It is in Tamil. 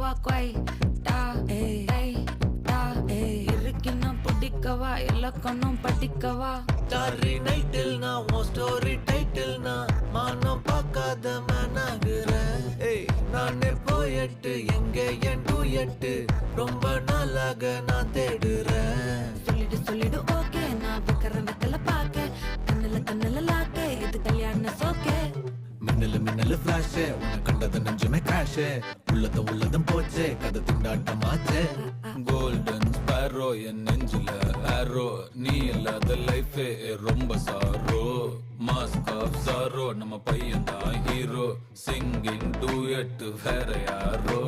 பிடிக்கவா கொய் டா ஏய் டா இருக்குன்னா பிடிக்கவா இலக்கணம் படிக்கவா ஸ்டாரி நைட்டில் நான் உன் ஸ்டோரி டைட்டில் நான் மானம் பார்க்காத மனாகுறேன். நானே போயட்டு எங்க என் டூயட்டு ரொம்ப நாளாக நான் தேடுறேன். சொல்லிடு ஓகே நான் வைக்கிறேன் வெத்தல பாக்க கண்ணுல லாக்க இது கல்யாண சோக்கே மின்னலு ஃபிளாஷ் உன்னை கண்டது நெஞ்சுமே கிராஷ் உள்ளதும் போச்சே கதை திண்டாட்டமாச்சே. கோல்டன் ஸ்பேரோ என் நெஞ்சில ஆரோ நீ இல்லாத லைஃபே ரொம்ப சாரோ மாஸ்க் ஆஃப் சாரோ நம்ம பையன் தான் ஹீரோ சிங்கிங் டூயட் வேற யாரோ